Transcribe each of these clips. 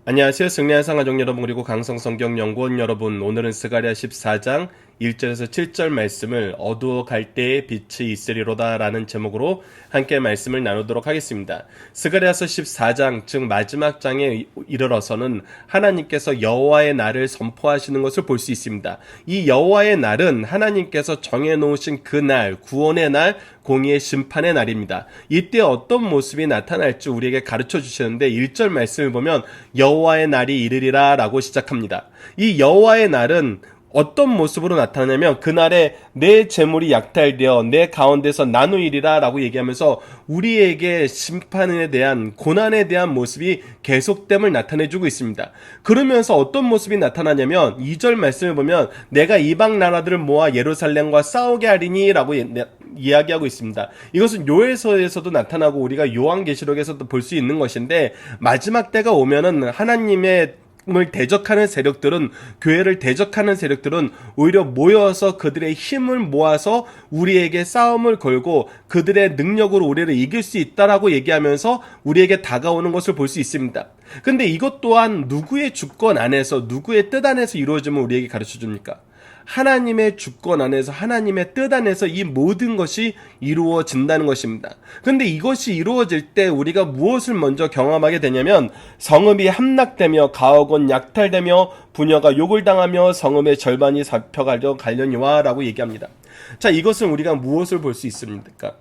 안녕하세요. 승리한 상가족 여러분 그리고 강성성경연구원 여러분, 오늘은 스가랴 14장 1절에서 7절 말씀을 어두워 갈 때에 빛이 있으리로다 라는 제목으로 함께 말씀을 나누도록 하겠습니다. 스가랴서 14장 즉 마지막 장에 이르러서는 하나님께서 여호와의 날을 선포하시는 것을 볼 수 있습니다. 이 여호와의 날은 하나님께서 정해놓으신 그 날, 구원의 날, 공의의 심판의 날입니다. 이때 어떤 모습이 나타날지 우리에게 가르쳐 주시는데 1절 말씀을 보면 여호와의 날이 이르리라 라고 시작합니다. 이 여호와의 날은 어떤 모습으로 나타나냐면 그날에 내 재물이 약탈되어 내 가운데서 나누이리라 라고 얘기하면서 우리에게 심판에 대한, 고난에 대한 모습이 계속됨을 나타내주고 있습니다. 그러면서 어떤 모습이 나타나냐면 2절 말씀을 보면 내가 이방 나라들을 모아 예루살렘과 싸우게 하리니 라고 이야기하고 있습니다. 이것은 요엘서에서도 나타나고 우리가 요한계시록에서도 볼 수 있는 것인데, 마지막 때가 오면은 하나님의 을 대적하는 세력들은, 교회를 대적하는 세력들은 오히려 모여서 그들의 힘을 모아서 우리에게 싸움을 걸고 그들의 능력으로 우리를 이길 수 있다라고 얘기하면서 우리에게 다가오는 것을 볼 수 있습니다. 근데 이것 또한 누구의 주권 안에서, 누구의 뜻 안에서 이루어지면 우리에게 가르쳐 줍니까? 하나님의 주권 안에서, 하나님의 뜻 안에서 이 모든 것이 이루어진다는 것입니다. 그런데 이것이 이루어질 때 우리가 무엇을 먼저 경험하게 되냐면, 성읍이 함락되며 가옥은 약탈되며 부녀가 욕을 당하며 성읍의 절반이 잡혀가려 갈려니와 라고 얘기합니다. 자, 이것은 우리가 무엇을 볼 수 있습니까?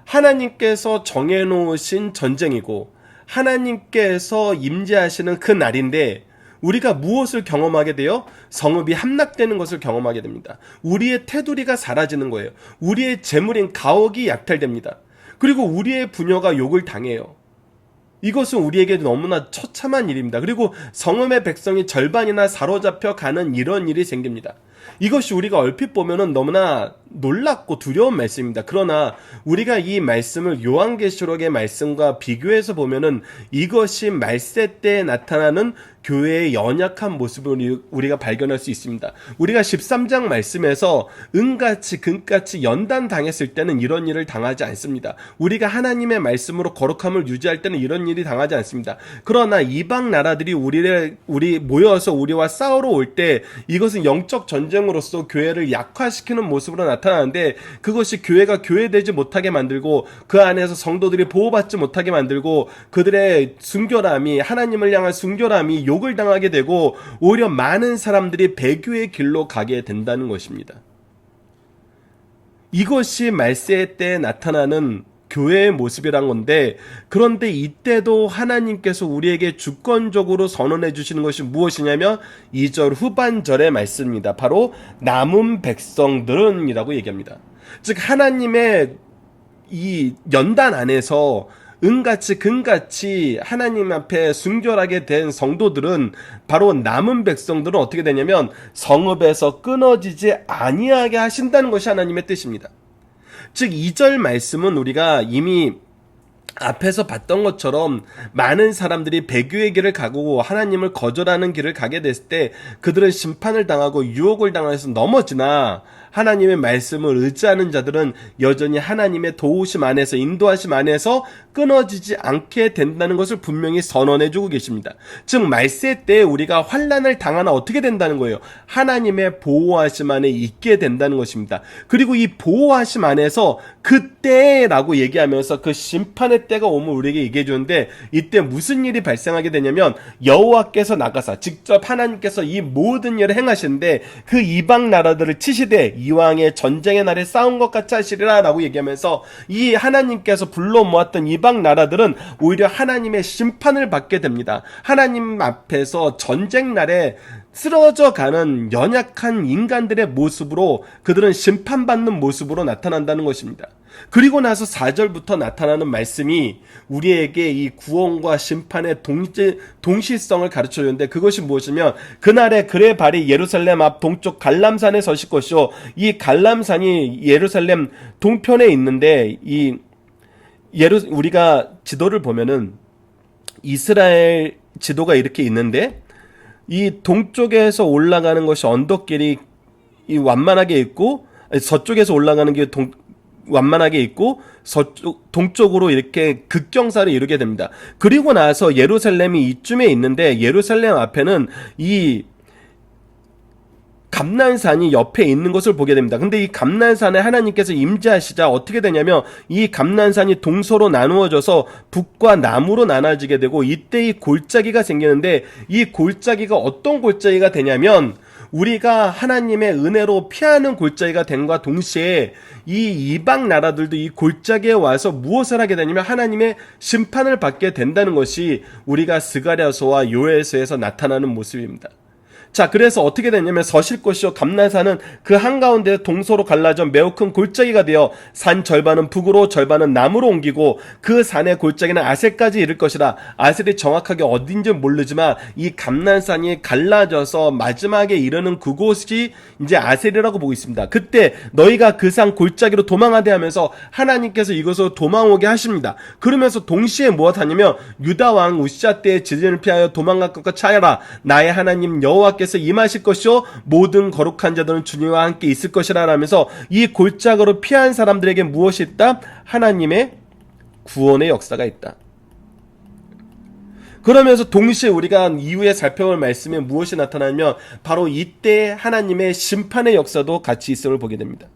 하나님께서 정해놓으신 전쟁이고 하나님께서 임재하시는 그 날인데, 우리가 무엇을 경험하게 돼요? 성읍이 함락되는 것을 경험하게 됩니다. 우리의 테두리가 사라지는 거예요. 우리의 재물인 가옥이 약탈됩니다. 그리고 우리의 부녀가 욕을 당해요. 이것은 우리에게 너무나 처참한 일입니다. 그리고 성읍의 백성이 절반이나 사로잡혀 가는 이런 일이 생깁니다. 이것이 우리가 얼핏 보면은 너무나 놀랍고 두려운 말씀입니다. 그러나 우리가 이 말씀을 요한계시록의 말씀과 비교해서 보면은 이것이 말세 때에 나타나는 교회의 연약한 모습을 우리가 발견할 수 있습니다. 우리가 13장 말씀에서 은같이 금같이 연단당했을 때는 이런 일을 당하지 않습니다. 우리가 하나님의 말씀으로 거룩함을 유지할 때는 이런 일이 당하지 않습니다. 그러나 이방 나라들이 우리 모여서 우리와 싸우러 올 때 이것은 영적 전쟁으로서 교회를 약화시키는 모습으로 나타나는데, 그것이 교회가 교회되지 못하게 만들고 그 안에서 성도들이 보호받지 못하게 만들고 그들의 순결함이, 하나님을 향한 순결함이 욕을 당하게 되고 오히려 많은 사람들이 배교의 길로 가게 된다는 것입니다. 이것이 말세 때 나타나는 교회의 모습이란 건데, 그런데 이때도 하나님께서 우리에게 주권적으로 선언해 주시는 것이 무엇이냐면 2절 후반절의 말씀입니다. 바로 남은 백성들은 이라고 얘기합니다. 즉 하나님의 이 연단 안에서 은같이 금같이 하나님 앞에 순결하게 된 성도들은, 바로 남은 백성들은 어떻게 되냐면 성읍에서 끊어지지 아니하게 하신다는 것이 하나님의 뜻입니다. 즉 2절 말씀은 우리가 이미 앞에서 봤던 것처럼 많은 사람들이 배교의 길을 가고 하나님을 거절하는 길을 가게 됐을 때 그들은 심판을 당하고 유혹을 당해서 넘어지나, 하나님의 말씀을 의지하는 자들은 여전히 하나님의 도우심 안에서, 인도하심 안에서 끊어지지 않게 된다는 것을 분명히 선언해주고 계십니다. 즉 말세 때 우리가 환난을 당하나 어떻게 된다는 거예요? 하나님의 보호하심 안에 있게 된다는 것입니다. 그리고 이 보호하심 안에서 그때라고 얘기하면서 그 심판의 때가 오면 우리에게 얘기해 주는데, 이때 무슨 일이 발생하게 되냐면 여호와께서 나가사 직접 하나님께서 이 모든 일을 행하시는데 그 이방 나라들을 치시되 이왕의 전쟁의 날에 싸운 것 같이 하시리라 라고 얘기하면서, 이 하나님께서 불러 모았던 이방 나라들은 오히려 하나님의 심판을 받게 됩니다. 하나님 앞에서 전쟁 날에 쓰러져 가는 연약한 인간들의 모습으로, 그들은 심판받는 모습으로 나타난다는 것입니다. 그리고 나서 4절부터 나타나는 말씀이 우리에게 이 구원과 심판의 동시성을 가르쳐 주는데, 그것이 무엇이냐면 그날에 그의 발이 예루살렘 앞 동쪽 갈람산에 서실 것이요, 이 갈람산이 예루살렘 동편에 있는데, 우리가 지도를 보면은 이스라엘 지도가 이렇게 있는데, 이 동쪽에서 올라가는 것이 언덕길이 완만하게 있고, 서쪽에서 올라가는 게 완만하게 있고 서쪽 동쪽으로 이렇게 극경사를 이루게 됩니다. 그리고 나서 예루살렘이 이쯤에 있는데 예루살렘 앞에는 이 감난산이 옆에 있는 것을 보게 됩니다. 근데 이 감난산에 하나님께서 임재하시자 어떻게 되냐면 이 감난산이 동서로 나누어져서 북과 남으로 나눠지게 되고 이때 이 골짜기가 생기는데 이 골짜기가 어떤 골짜기가 되냐면 우리가 하나님의 은혜로 피하는 골짜기가 됨과 동시에 이 이방 나라들도 이 골짜기에 와서 무엇을 하게 되냐면 하나님의 심판을 받게 된다는 것이 우리가 스가랴서와 요엘서에서 나타나는 모습입니다. 자, 그래서 어떻게 됐냐면 서실곳이요 감난산은 그 한가운데 동서로 갈라져 매우 큰 골짜기가 되어 산 절반은 북으로 절반은 남으로 옮기고 그 산의 골짜기는 아셀까지 이를 것이라. 아셀이 정확하게 어딘지 모르지만 이 감난산이 갈라져서 마지막에 이르는 그곳이 이제 아셀이라고 보고 있습니다. 그때 너희가 그 산 골짜기로 도망하되 하면서 하나님께서 이곳으로 도망오게 하십니다. 그러면서 동시에 무엇 하냐면 유다 왕 우시아 때의 지진을 피하여 도망갈 것과 차여라. 나의 하나님 여호와께서 임하실 것이요 모든 거룩한 자들은 주님과 함께 있을 것이라 라면서 이 골짜기로 피한 사람들에게 무엇이 있다? 하나님의 구원의 역사가 있다. 그러면서 동시에 우리가 이후에 살펴볼 말씀에 무엇이 나타나면 바로 이때 하나님의 심판의 역사도 같이 있음을 보게 됩니다.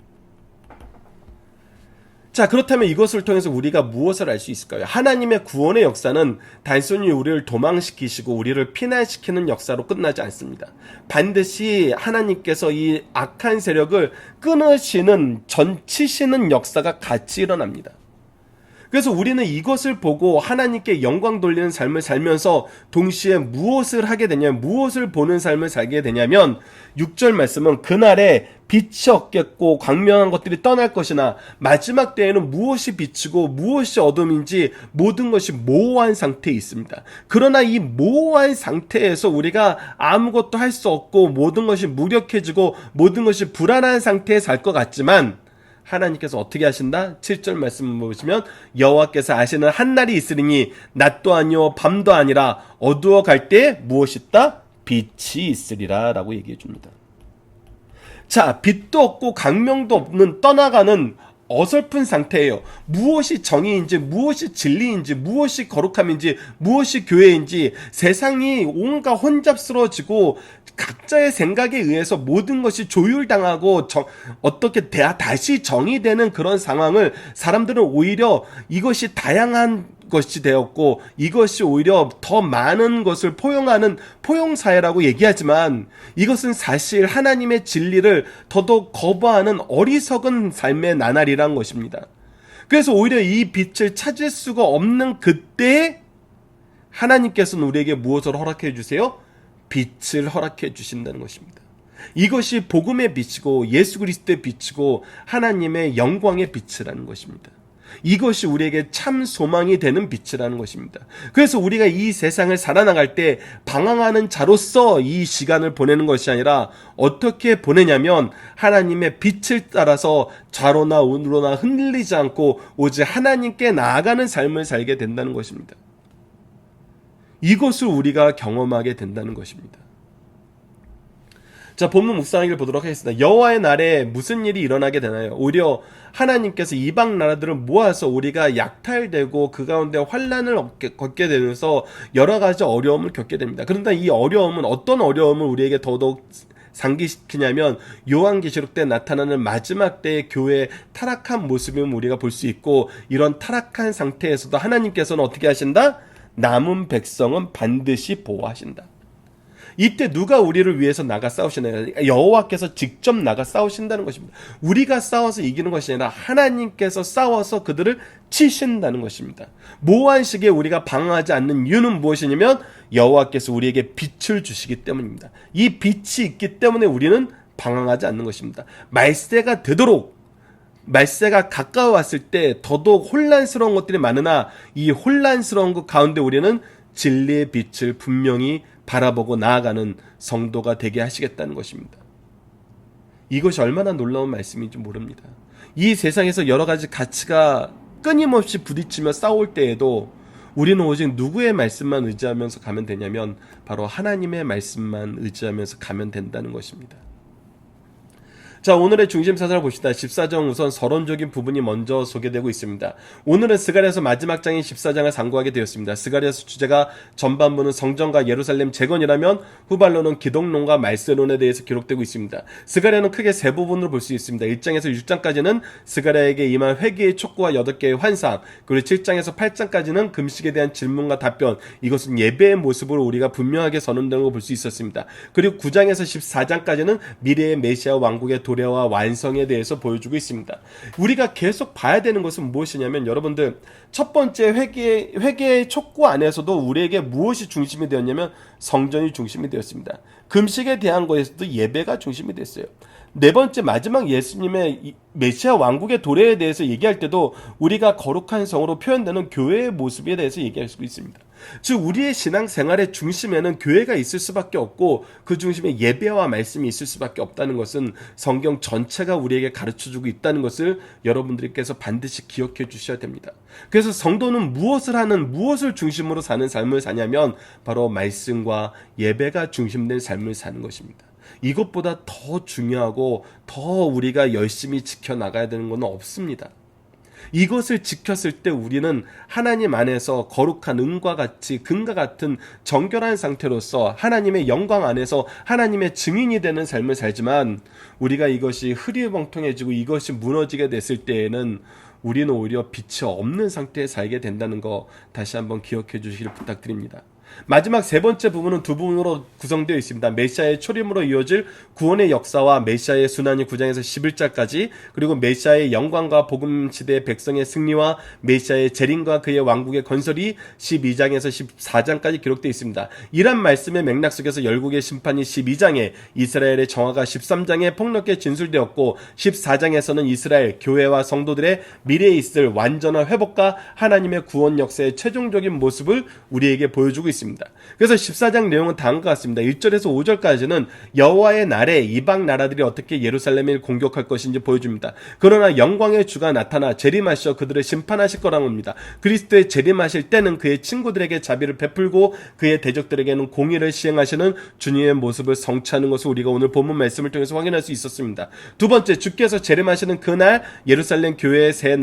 자, 그렇다면 이것을 통해서 우리가 무엇을 알 수 있을까요? 하나님의 구원의 역사는 단순히 우리를 도망시키시고 우리를 피난시키는 역사로 끝나지 않습니다. 반드시 하나님께서 이 악한 세력을 끊으시는, 전치시는 역사가 같이 일어납니다. 그래서 우리는 이것을 보고 하나님께 영광 돌리는 삶을 살면서 동시에 무엇을 하게 되냐면, 무엇을 보는 삶을 살게 되냐면 6절 말씀은 그날에 빛이 없겠고 광명한 것들이 떠날 것이나 마지막 때에는 무엇이 빛이고 무엇이 어둠인지 모든 것이 모호한 상태에 있습니다. 그러나 이 모호한 상태에서 우리가 아무것도 할 수 없고 모든 것이 무력해지고 모든 것이 불안한 상태에 살 것 같지만 하나님께서 어떻게 하신다? 7절 말씀을 보시면 여호와께서 아시는 한날이 있으리니 낮도 아니요 밤도 아니라 어두워 갈 때 무엇이 있다? 빛이 있으리라 라고 얘기해 줍니다. 자, 빛도 없고 강명도 없는 떠나가는 어설픈 상태예요. 무엇이 정의인지, 무엇이 진리인지, 무엇이 거룩함인지, 무엇이 교회인지 세상이 온갖 혼잡스러워지고 각자의 생각에 의해서 모든 것이 조율당하고 어떻게 다시 정의되는 그런 상황을 사람들은 오히려 이것이 다양한 것이 되었고 이것이 오히려 더 많은 것을 포용하는 포용사회라고 얘기하지만 이것은 사실 하나님의 진리를 더더욱 거부하는 어리석은 삶의 나날이란 것입니다. 그래서 오히려 이 빛을 찾을 수가 없는 그때 하나님께서는 우리에게 무엇을 허락해 주세요? 빛을 허락해 주신다는 것입니다. 이것이 복음의 빛이고 예수 그리스도의 빛이고 하나님의 영광의 빛이라는 것입니다. 이것이 우리에게 참 소망이 되는 빛이라는 것입니다. 그래서 우리가 이 세상을 살아나갈 때 방황하는 자로서 이 시간을 보내는 것이 아니라 어떻게 보내냐면 하나님의 빛을 따라서 좌로나 우로나 흔들리지 않고 오직 하나님께 나아가는 삶을 살게 된다는 것입니다. 이것을 우리가 경험하게 된다는 것입니다. 자, 본문 묵상하기를 보도록 하겠습니다. 여호와의 날에 무슨 일이 일어나게 되나요? 오히려 하나님께서 이방 나라들을 모아서 우리가 약탈되고 그 가운데 환난을 겪게 되면서 여러 가지 어려움을 겪게 됩니다. 그런데 이 어려움은 어떤 어려움을 우리에게 더더욱 상기시키냐면 요한계시록 때 나타나는 마지막 때의 교회의 타락한 모습을 우리가 볼 수 있고 이런 타락한 상태에서도 하나님께서는 어떻게 하신다? 남은 백성은 반드시 보호하신다. 이때 누가 우리를 위해서 나가 싸우시나요? 여호와께서 직접 나가 싸우신다는 것입니다. 우리가 싸워서 이기는 것이 아니라 하나님께서 싸워서 그들을 치신다는 것입니다. 모호한 시기에 우리가 방황하지 않는 이유는 무엇이냐면 여호와께서 우리에게 빛을 주시기 때문입니다. 이 빛이 있기 때문에 우리는 방황하지 않는 것입니다. 말세가 되도록 말세가 가까워왔을 때 더더욱 혼란스러운 것들이 많으나 이 혼란스러운 것 가운데 우리는 진리의 빛을 분명히 바라보고 나아가는 성도가 되게 하시겠다는 것입니다. 이것이 얼마나 놀라운 말씀인지 모릅니다. 이 세상에서 여러 가지 가치가 끊임없이 부딪히며 싸울 때에도 우리는 오직 누구의 말씀만 의지하면서 가면 되냐면 바로 하나님의 말씀만 의지하면서 가면 된다는 것입니다. 자, 오늘의 중심 사상을 봅시다. 14장 우선 서론적인 부분이 먼저 소개되고 있습니다. 오늘은 스가랴서 마지막 장인 14장을 상고하게 되었습니다. 스가랴서 주제가 전반부는 성전과 예루살렘 재건이라면 후반로는 기독론과 말세론에 대해서 기록되고 있습니다. 스가랴는 크게 세 부분으로 볼 수 있습니다. 1장에서 6장까지는 스가랴에게 임한 회개의 촉구와 8개의 환상, 그리고 7장에서 8장까지는 금식에 대한 질문과 답변, 이것은 예배의 모습으로 우리가 분명하게 선언되는 걸 볼 수 있었습니다. 그리고 9장에서 14장까지는 미래의 메시아 왕국의 도래와 완성에 대해서 보여주고 있습니다. 우리가 계속 봐야 되는 것은 무엇이냐면, 여러분들, 첫 번째 회개의 촉구 안에서도 우리에게 무엇이 중심이 되었냐면 성전이 중심이 되었습니다. 금식에 대한 것에서도 예배가 중심이 됐어요. 네 번째, 마지막 예수님의 메시아 왕국의 도래에 대해서 얘기할 때도 우리가 거룩한 성으로 표현되는 교회의 모습에 대해서 얘기할 수 있습니다. 즉, 우리의 신앙생활의 중심에는 교회가 있을 수밖에 없고 그 중심에 예배와 말씀이 있을 수밖에 없다는 것은 성경 전체가 우리에게 가르쳐주고 있다는 것을 여러분들께서 반드시 기억해 주셔야 됩니다. 그래서 성도는 무엇을 중심으로 사는 삶을 사냐면 바로 말씀과 예배가 중심된 삶을 사는 것입니다. 이것보다 더 중요하고 더 우리가 열심히 지켜나가야 되는 건 없습니다. 이것을 지켰을 때 우리는 하나님 안에서 거룩한 은과 같이 금과 같은 정결한 상태로서 하나님의 영광 안에서 하나님의 증인이 되는 삶을 살지만, 우리가 이것이 흐리멍텅해지고 이것이 무너지게 됐을 때에는 우리는 오히려 빛이 없는 상태에 살게 된다는 거 다시 한번 기억해 주시길 부탁드립니다. 마지막 세 번째 부분은 두 부분으로 구성되어 있습니다. 메시아의 초림으로 이어질 구원의 역사와 메시아의 순환이 9장에서 11장까지, 그리고 메시아의 영광과 복음 시대의 백성의 승리와 메시아의 재림과 그의 왕국의 건설이 12장에서 14장까지 기록되어 있습니다. 이란 말씀의 맥락 속에서 열국의 심판이 12장에, 이스라엘의 정화가 13장에 폭넓게 진술되었고 14장에서는 이스라엘 교회와 성도들의 미래에 있을 완전한 회복과 하나님의 구원 역사의 최종적인 모습을 우리에게 보여주고 있습니다. 그래서 14장 내용은 다음과 같습니다. 1절에서 5절까지는 여호와의 날에 이방 나라들이 어떻게 예루살렘을 공격할 것인지 보여줍니다. 그러나 영광의 주가 나타나 재림하셔 그들을 심판하실 거라고 합니다. 그리스도의 재림하실 때는 그의 친구들에게 자비를 베풀고 그의 대적들에게는 공의를 시행하시는 주님의 모습을 성취하는 것을 우리가 오늘 본문 말씀을 통해서 확인할 수 있었습니다. 두 번째, 주께서 재림하시는 그날 예루살렘 교회의 새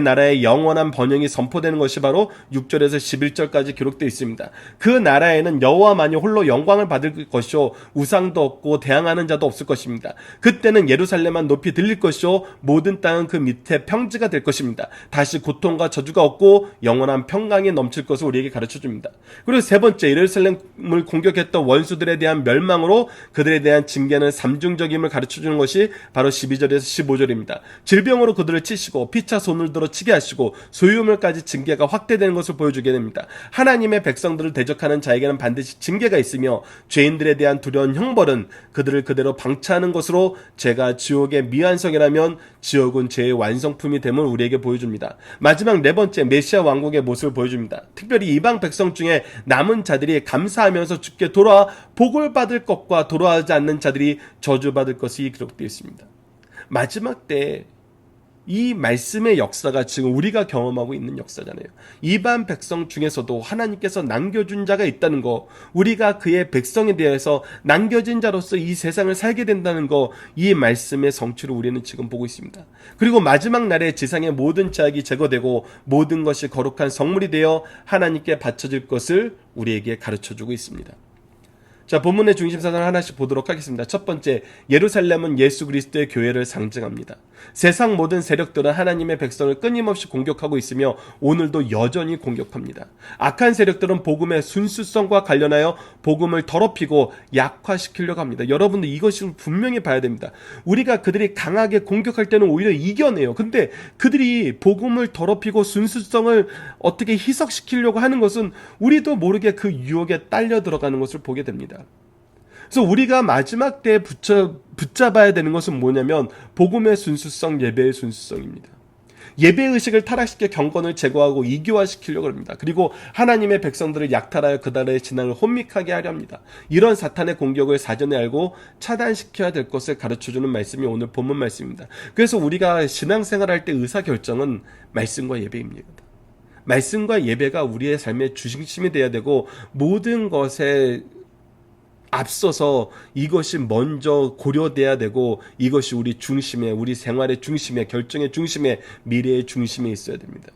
나라의 영원한 번영이 선포되는 것이 바로 6절에서 11절까지 기록되어 있습니다. 그 나라에는 여호와만이 홀로 영광을 받을 것이요 우상도 없고 대항하는 자도 없을 것입니다. 그때는 예루살렘만 높이 들릴 것이요 모든 땅은 그 밑에 평지가 될 것입니다. 다시 고통과 저주가 없고 영원한 평강이 넘칠 것을 우리에게 가르쳐줍니다. 그리고 세 번째, 예루살렘을 공격했던 원수들에 대한 멸망으로 그들에 대한 징계는 삼중적임을 가르쳐주는 것이 바로 12절에서 15절입니다. 질병으로 그들을 치시고 피차 손을 들어 치게 하시고 소유물까지 징계가 확대되는 것을 보여주게 됩니다. 하나님의 백성들을 대적하는 자에게는 반드시 징계가 있으며 죄인들에 대한 두려운 형벌은 그들을 그대로 방치하는 것으로, 죄가 지옥의 미완성이라면 지옥은 죄의 완성품이 됨을 우리에게 보여줍니다. 마지막 네 번째, 메시아 왕국의 모습을 보여줍니다. 특별히 이방 백성 중에 남은 자들이 감사하면서 주께 돌아와 복을 받을 것과 돌아오지 않는 자들이 저주받을 것이 기록되어 있습니다. 마지막 때 이 말씀의 역사가 지금 우리가 경험하고 있는 역사잖아요. 이방 백성 중에서도 하나님께서 남겨준 자가 있다는 거, 우리가 그의 백성에 대해서 남겨진 자로서 이 세상을 살게 된다는 거, 이 말씀의 성취를 우리는 지금 보고 있습니다. 그리고 마지막 날에 지상의 모든 죄악이 제거되고 모든 것이 거룩한 성물이 되어 하나님께 바쳐질 것을 우리에게 가르쳐주고 있습니다. 자, 본문의 중심사상을 하나씩 보도록 하겠습니다. 첫 번째, 예루살렘은 예수 그리스도의 교회를 상징합니다. 세상 모든 세력들은 하나님의 백성을 끊임없이 공격하고 있으며 오늘도 여전히 공격합니다. 악한 세력들은 복음의 순수성과 관련하여 복음을 더럽히고 약화시키려고 합니다. 여러분들 이것을 분명히 봐야 됩니다. 우리가 그들이 강하게 공격할 때는 오히려 이겨내요. 근데 그들이 복음을 더럽히고 순수성을 어떻게 희석시키려고 하는 것은 우리도 모르게 그 유혹에 딸려 들어가는 것을 보게 됩니다. 그래서 우리가 마지막 때에 붙잡아야 되는 것은 뭐냐면 복음의 순수성, 예배의 순수성입니다. 예배의식을 타락시켜 경건을 제거하고 이교화시키려고 합니다. 그리고 하나님의 백성들을 약탈하여 그들의 신앙을 혼미하게 하려 합니다. 이런 사탄의 공격을 사전에 알고 차단시켜야 될 것을 가르쳐주는 말씀이 오늘 본문 말씀입니다. 그래서 우리가 신앙생활할 때 의사결정은 말씀과 예배입니다. 말씀과 예배가 우리의 삶의 중심이 되어야 되고 모든 것에 앞서서 이것이 먼저 고려돼야 되고 이것이 우리 중심에, 우리 생활의 중심에, 결정의 중심에, 미래의 중심에 있어야 됩니다.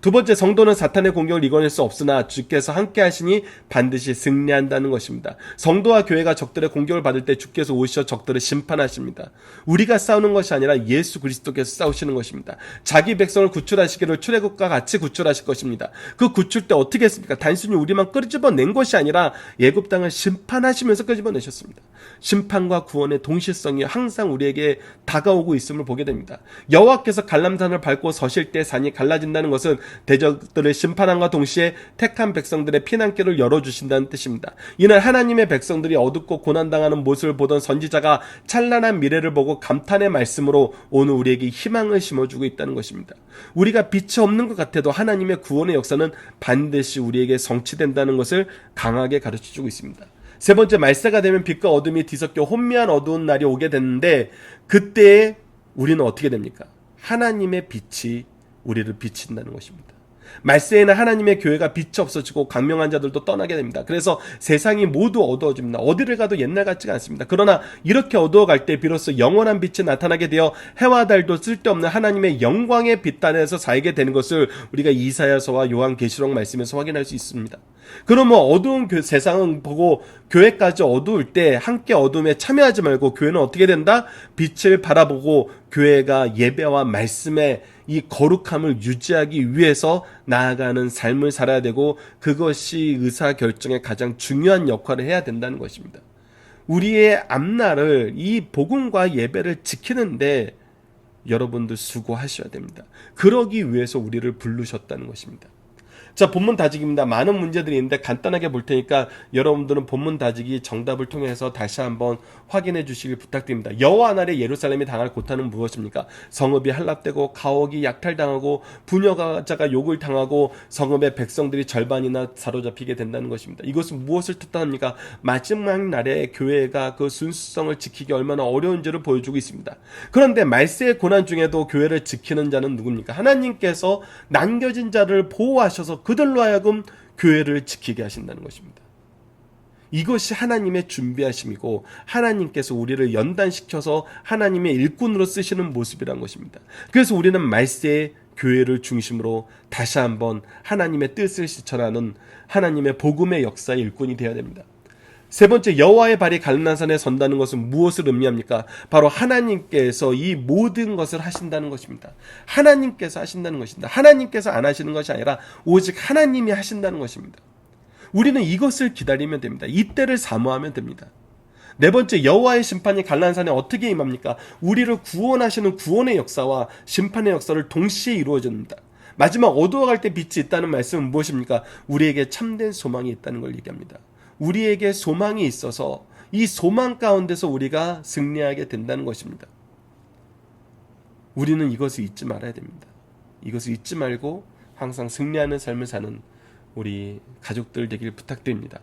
두 번째, 성도는 사탄의 공격을 이겨낼 수 없으나 주께서 함께 하시니 반드시 승리한다는 것입니다. 성도와 교회가 적들의 공격을 받을 때 주께서 오셔 적들을 심판하십니다. 우리가 싸우는 것이 아니라 예수 그리스도께서 싸우시는 것입니다. 자기 백성을 구출하시기를 출애굽과 같이 구출하실 것입니다. 그 구출 때 어떻게 했습니까? 단순히 우리만 끄집어낸 것이 아니라 애굽 땅을 심판하시면서 끄집어내셨습니다. 심판과 구원의 동시성이 항상 우리에게 다가오고 있음을 보게 됩니다. 여호와께서 갈람산을 밟고 서실 때 산이 갈라진다는 것은 대적들을 심판함과 동시에 택한 백성들의 피난길을 열어주신다는 뜻입니다. 이날 하나님의 백성들이 어둡고 고난당하는 모습을 보던 선지자가 찬란한 미래를 보고 감탄의 말씀으로 오늘 우리에게 희망을 심어주고 있다는 것입니다. 우리가 빛이 없는 것 같아도 하나님의 구원의 역사는 반드시 우리에게 성취된다는 것을 강하게 가르쳐주고 있습니다. 세 번째, 말세가 되면 빛과 어둠이 뒤섞여 혼미한 어두운 날이 오게 됐는데 그때에 우리는 어떻게 됩니까? 하나님의 빛이 우리를 비친다는 것입니다. 말세에는 하나님의 교회가 빛이 없어지고 강명한 자들도 떠나게 됩니다. 그래서 세상이 모두 어두워집니다. 어디를 가도 옛날 같지가 않습니다. 그러나 이렇게 어두워갈 때 비로소 영원한 빛이 나타나게 되어 해와 달도 쓸데없는 하나님의 영광의 빛 안에서 살게 되는 것을 우리가 이사야서와 요한계시록 말씀에서 확인할 수 있습니다. 그러면 어두운 세상을 보고 교회까지 어두울 때 함께 어둠에 참여하지 말고 교회는 어떻게 된다? 빛을 바라보고 교회가 예배와 말씀의 이 거룩함을 유지하기 위해서 나아가는 삶을 살아야 되고 그것이 의사결정의 가장 중요한 역할을 해야 된다는 것입니다. 우리의 앞날을 이 복음과 예배를 지키는데 여러분들 수고하셔야 됩니다. 그러기 위해서 우리를 부르셨다는 것입니다. 자, 본문 다지기입니다. 많은 문제들이 있는데 간단하게 볼 테니까 여러분들은 본문 다지기 정답을 통해서 다시 한번 확인해 주시길 부탁드립니다. 여호와 날에 예루살렘이 당할 고난은 무엇입니까? 성읍이 함락되고 가옥이 약탈당하고 부녀자가 욕을 당하고 성읍의 백성들이 절반이나 사로잡히게 된다는 것입니다. 이것은 무엇을 뜻합니까? 마지막 날에 교회가 그 순수성을 지키기 얼마나 어려운지를 보여주고 있습니다. 그런데 말세의 고난 중에도 교회를 지키는 자는 누굽니까? 하나님께서 남겨진 자를 보호하셔서 그들로 하여금 교회를 지키게 하신다는 것입니다. 이것이 하나님의 준비하심이고 하나님께서 우리를 연단시켜서 하나님의 일꾼으로 쓰시는 모습이란 것입니다. 그래서 우리는 말세의 교회를 중심으로 다시 한번 하나님의 뜻을 실천하는 하나님의 복음의 역사의 일꾼이 되어야 됩니다. 세 번째, 여호와의 발이 갈림산에 선다는 것은 무엇을 의미합니까? 바로 하나님께서 이 모든 것을 하신다는 것입니다. 하나님께서 하신다는 것입니다. 하나님께서 안 하시는 것이 아니라 오직 하나님이 하신다는 것입니다. 우리는 이것을 기다리면 됩니다. 이때를 사모하면 됩니다. 네 번째, 여호와의 심판이 갈림산에 어떻게 임합니까? 우리를 구원하시는 구원의 역사와 심판의 역사를 동시에 이루어집니다. 마지막 어두워갈 때 빛이 있다는 말씀은 무엇입니까? 우리에게 참된 소망이 있다는 걸 얘기합니다. 우리에게 소망이 있어서 이 소망 가운데서 우리가 승리하게 된다는 것입니다. 우리는 이것을 잊지 말아야 됩니다. 이것을 잊지 말고 항상 승리하는 삶을 사는 우리 가족들 되길 부탁드립니다.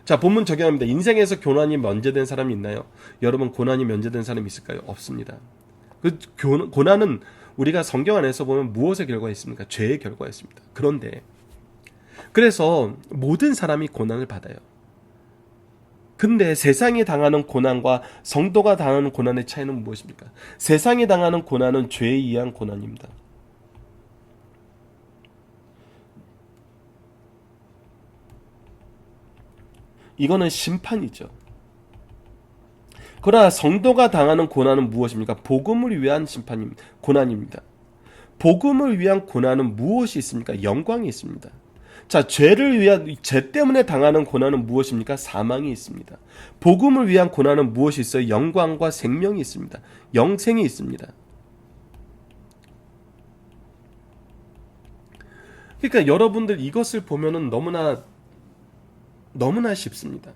자, 본문 적용합니다. 인생에서 고난이 면제된 사람이 있나요? 여러분, 고난이 면제된 사람이 있을까요? 없습니다. 그 고난은 우리가 성경 안에서 보면 무엇의 결과였습니까? 죄의 결과였습니다. 그런데 그래서 모든 사람이 고난을 받아요. 근데 세상이 당하는 고난과 성도가 당하는 고난의 차이는 무엇입니까? 세상이 당하는 고난은 죄에 의한 고난입니다. 이거는 심판이죠. 그러나 성도가 당하는 고난은 무엇입니까? 복음을 위한 고난입니다. 복음을 위한 고난은 무엇이 있습니까? 영광이 있습니다. 자, 죄 때문에 당하는 고난은 무엇입니까? 사망이 있습니다. 복음을 위한 고난은 무엇이 있어요? 영광과 생명이 있습니다. 영생이 있습니다. 그러니까 여러분들 이것을 보면은 너무나 쉽습니다.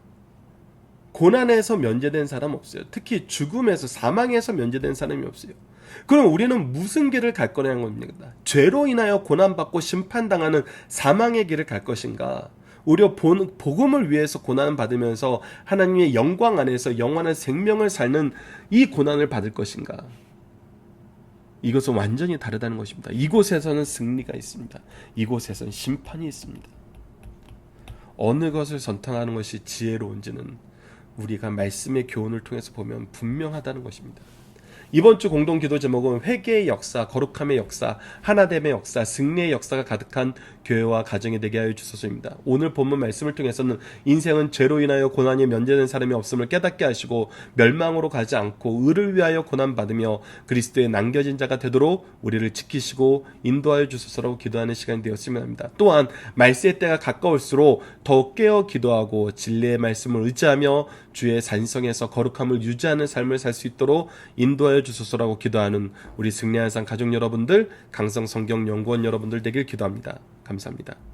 고난에서 면제된 사람 없어요. 특히 죽음에서, 사망에서 면제된 사람이 없어요. 그럼 우리는 무슨 길을 갈 거냐는 겁니다. 죄로 인하여 고난받고 심판당하는 사망의 길을 갈 것인가? 오히려 복음을 위해서 고난을 받으면서 하나님의 영광 안에서 영원한 생명을 살는 이 고난을 받을 것인가? 이것은 완전히 다르다는 것입니다. 이곳에서는 승리가 있습니다. 이곳에서는 심판이 있습니다. 어느 것을 선택하는 것이 지혜로운지는 우리가 말씀의 교훈을 통해서 보면 분명하다는 것입니다. 이번 주 공동 기도 제목은 회개의 역사, 거룩함의 역사, 하나됨의 역사, 승리의 역사가 가득한 교회와 가정이 되게 하여 주소서입니다. 오늘 본문 말씀을 통해서는 인생은 죄로 인하여 고난이 면제된 사람이 없음을 깨닫게 하시고 멸망으로 가지 않고 의를 위하여 고난받으며 그리스도의 남겨진 자가 되도록 우리를 지키시고 인도하여 주소서라고 기도하는 시간이 되었으면 합니다. 또한 말세의 때가 가까울수록 더욱 깨어 기도하고 진리의 말씀을 의지하며 주의 산성에서 거룩함을 유지하는 삶을 살 수 있도록 인도하여 주소서라고 기도하는 우리 승리한 상 가족 여러분들, 강성 성경 연구원 여러분들 되길 기도합니다. 감사합니다.